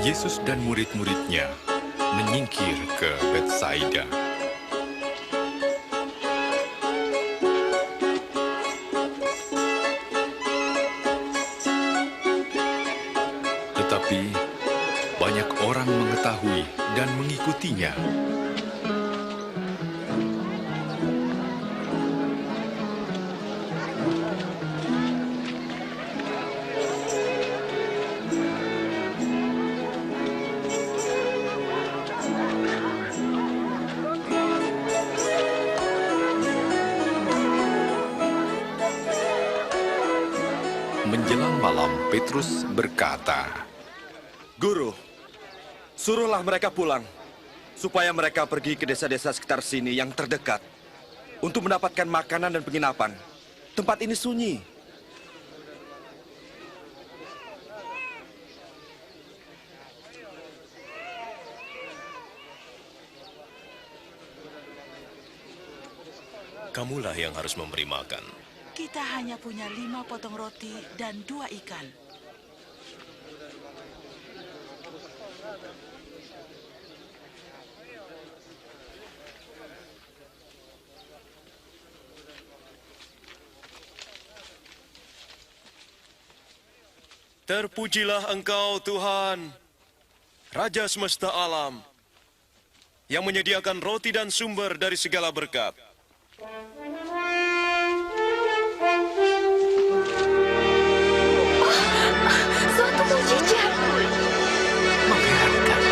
Yesus dan murid-muridnya menyingkir ke Betsaida. Tetapi banyak orang mengetahui dan mengikutinya. Menjelang malam, Petrus berkata, Guru, suruhlah mereka pulang, supaya mereka pergi ke desa-desa sekitar sini yang terdekat untuk mendapatkan makanan dan penginapan. Tempat ini sunyi. Kamulah yang harus memberi makan. Kita hanya punya 5 potong roti dan 2 ikan. Terpujilah Engkau, Tuhan, Raja semesta alam, yang menyediakan roti dan sumber dari segala berkat. Suatu mukjizat. Mengherankan.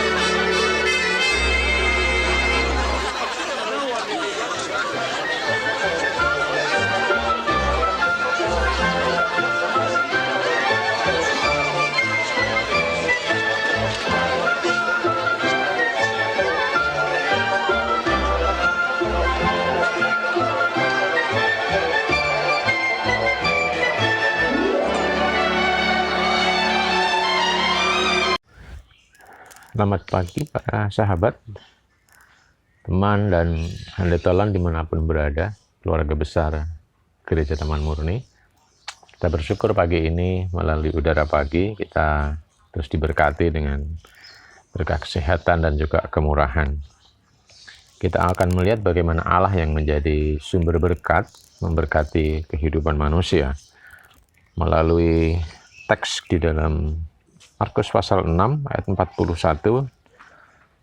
Selamat pagi para sahabat, teman dan handetolan dimanapun berada, keluarga besar Gereja Taman Murni. Kita bersyukur pagi ini melalui udara pagi kita terus diberkati dengan berkah kesehatan dan juga kemurahan. Kita akan melihat bagaimana Allah yang menjadi sumber berkat memberkati kehidupan manusia melalui teks di dalam Markus pasal 6 ayat 41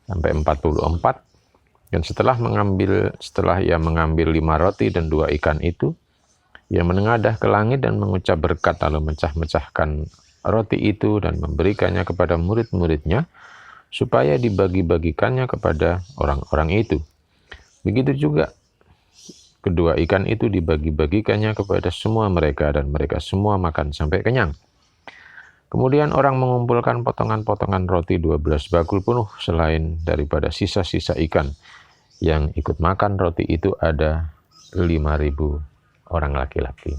sampai 44. Dan setelah ia mengambil 5 roti dan 2 ikan itu, ia menengadah ke langit dan mengucap berkat, lalu mecah-mecahkan roti itu dan memberikannya kepada murid-muridnya supaya dibagi-bagikannya kepada orang-orang itu. Begitu juga kedua ikan itu dibagi-bagikannya kepada semua mereka, dan mereka semua makan sampai kenyang. Kemudian orang mengumpulkan potongan-potongan roti 12 bakul penuh, selain daripada sisa-sisa ikan. Yang ikut makan roti itu ada 5.000 orang laki-laki.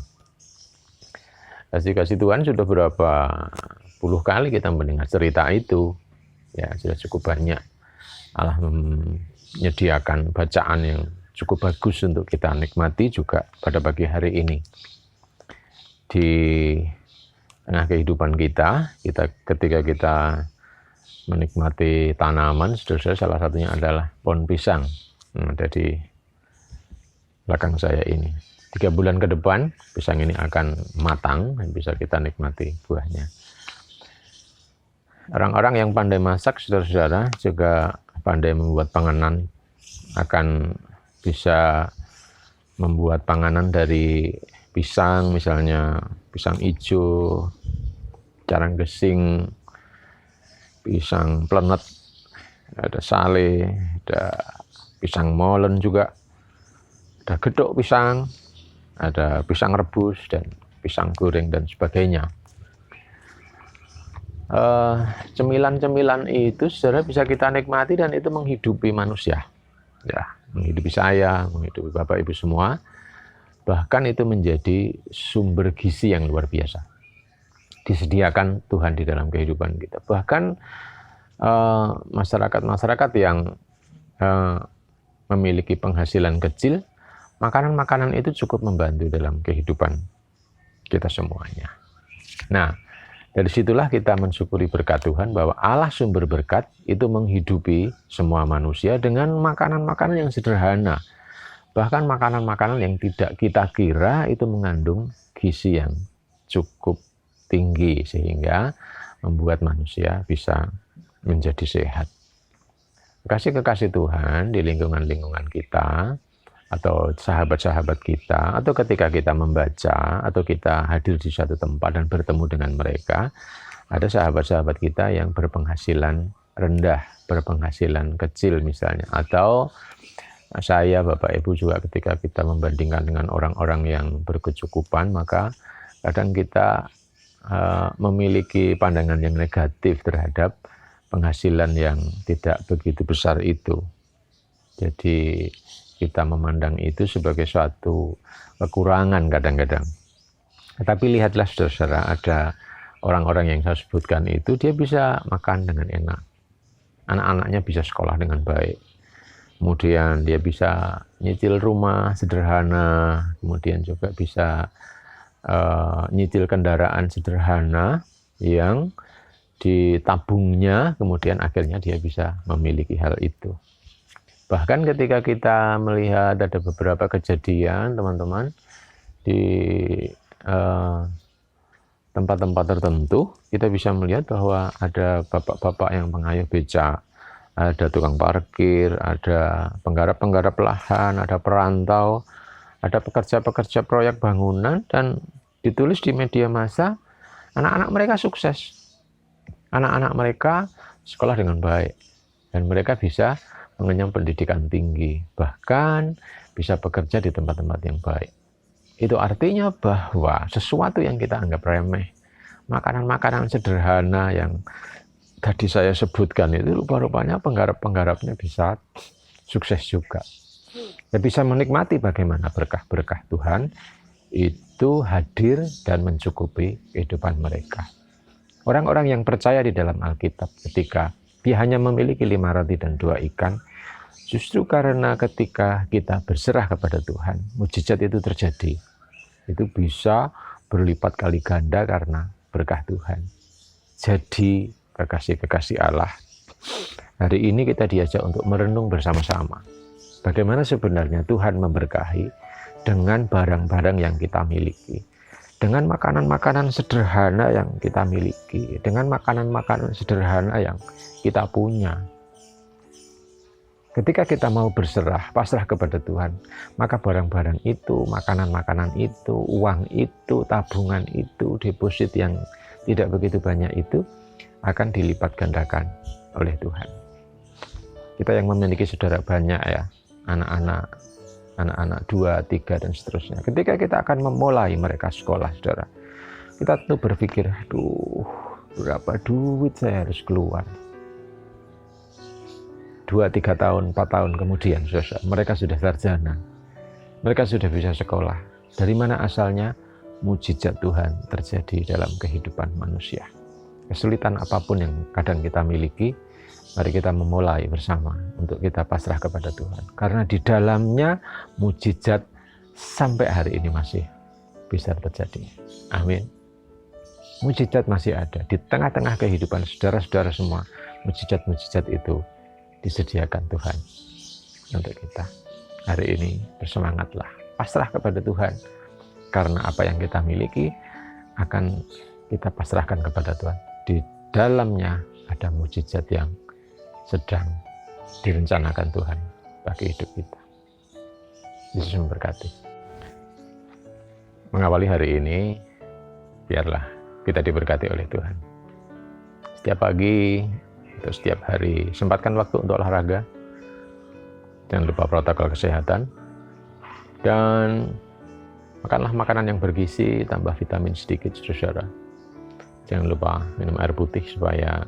Kasih Tuhan, sudah berapa puluh kali kita mendengar cerita itu. Ya, sudah cukup banyak. Allah menyediakan bacaan yang cukup bagus untuk kita nikmati juga pada pagi hari ini. Di tengah kehidupan kita ketika kita menikmati tanaman, saudara, salah satunya adalah pohon pisang. Ada di belakang saya ini. 3 bulan ke depan, pisang ini akan matang dan bisa kita nikmati buahnya. Orang-orang yang pandai masak, saudara-saudara, juga pandai membuat panganan, akan bisa membuat panganan dari pisang, misalnya pisang hijau, carang gesing, pisang plenet, ada sale, ada pisang molen juga, ada gedok pisang, ada pisang rebus, dan pisang goreng, dan sebagainya. Cemilan-cemilan itu saudara bisa kita nikmati dan itu menghidupi manusia. Ya, menghidupi saya, menghidupi Bapak Ibu semua. Bahkan itu menjadi sumber gizi yang luar biasa. Disediakan Tuhan di dalam kehidupan kita. Bahkan masyarakat-masyarakat yang memiliki penghasilan kecil makanan-makanan itu cukup membantu dalam kehidupan kita semuanya. Nah, dari situlah kita mensyukuri berkat Tuhan bahwa Allah sumber berkat itu menghidupi semua manusia dengan makanan-makanan yang sederhana. Bahkan makanan-makanan yang tidak kita kira itu mengandung gizi yang cukup tinggi sehingga membuat manusia bisa menjadi sehat. Kekasih-kekasih Tuhan di lingkungan-lingkungan kita atau sahabat-sahabat kita, atau ketika kita membaca atau kita hadir di suatu tempat dan bertemu dengan mereka, ada sahabat-sahabat kita yang berpenghasilan rendah, berpenghasilan kecil misalnya, atau saya, Bapak Ibu juga ketika kita membandingkan dengan orang-orang yang berkecukupan, maka kadang kita memiliki pandangan yang negatif terhadap penghasilan yang tidak begitu besar itu. Jadi kita memandang itu sebagai suatu kekurangan kadang-kadang. Tetapi lihatlah saudara-saudara, ada orang-orang yang saya sebutkan itu, dia bisa makan dengan enak. Anak-anaknya bisa sekolah dengan baik. Kemudian dia bisa nyicil rumah sederhana, kemudian juga bisa nyicil kendaraan sederhana yang ditabungnya, kemudian akhirnya dia bisa memiliki hal itu. Bahkan ketika kita melihat ada beberapa kejadian, teman-teman, di tempat-tempat tertentu, kita bisa melihat bahwa ada bapak-bapak yang pengayuh becak, ada tukang parkir, ada penggarap-penggarap lahan, ada perantau, ada pekerja-pekerja proyek bangunan, dan ditulis di media massa, anak-anak mereka sukses. Anak-anak mereka sekolah dengan baik, dan mereka bisa mengenyam pendidikan tinggi, bahkan bisa bekerja di tempat-tempat yang baik. Itu artinya bahwa sesuatu yang kita anggap remeh, makanan-makanan sederhana yang tadi saya sebutkan itu, rupa-rupanya penggarap-penggarapnya bisa sukses juga. Ya, bisa menikmati bagaimana berkah-berkah Tuhan itu hadir dan mencukupi kehidupan mereka. Orang-orang yang percaya di dalam Alkitab, ketika dia hanya memiliki 5 roti dan 2 ikan, justru karena ketika kita berserah kepada Tuhan, mujizat itu terjadi. Itu bisa berlipat kali ganda karena berkah Tuhan. Jadi, kekasih-kekasih Allah, hari ini kita diajak untuk merenung bersama-sama bagaimana sebenarnya Tuhan memberkahi dengan barang-barang yang kita miliki, dengan makanan-makanan sederhana yang kita miliki, dengan makanan-makanan sederhana yang kita punya. Ketika kita mau berserah, pasrah kepada Tuhan, maka barang-barang itu, makanan-makanan itu, uang itu, tabungan itu, deposit yang tidak begitu banyak itu akan dilipat gandakan oleh Tuhan. Kita yang memiliki saudara banyak ya, anak-anak 2, 3 dan seterusnya. Ketika kita akan memulai mereka sekolah, saudara, kita tentu berpikir, aduh, berapa duit saya harus keluar. 2, 3 tahun, 4 tahun kemudian, saudara, mereka sudah sarjana, mereka sudah bisa sekolah. Dari mana asalnya? Mujizat Tuhan terjadi dalam kehidupan manusia. Kesulitan apapun yang kadang kita miliki, mari kita memulai bersama untuk kita pasrah kepada Tuhan. Karena di dalamnya mujizat sampai hari ini masih bisa terjadi. Amin. Mujizat masih ada di tengah-tengah kehidupan saudara-saudara semua. Mujizat-mujizat itu disediakan Tuhan untuk kita. Hari ini bersemangatlah, pasrah kepada Tuhan. Karena apa yang kita miliki akan kita pasrahkan kepada Tuhan. Di dalamnya ada mujizat yang sedang direncanakan Tuhan bagi hidup kita. Yesus memberkati. Mengawali hari ini, biarlah kita diberkati oleh Tuhan. Setiap pagi, atau setiap hari, sempatkan waktu untuk olahraga. Jangan lupa protokol kesehatan. Dan makanlah makanan yang bergizi, tambah vitamin sedikit, saudara. Jangan lupa minum air putih supaya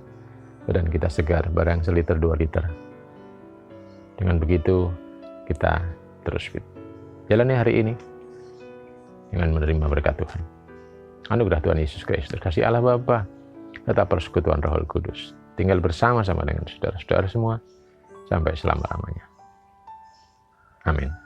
badan kita segar, barang seliter 2 liter. Dengan begitu, kita terus fit. Jalani hari ini dengan menerima berkat Tuhan. Anugerah Tuhan Yesus Kristus, kasih Allah Bapa, tetap persekutuan Roh Kudus, tinggal bersama-sama dengan saudara-saudara semua, sampai selama-lamanya. Amin.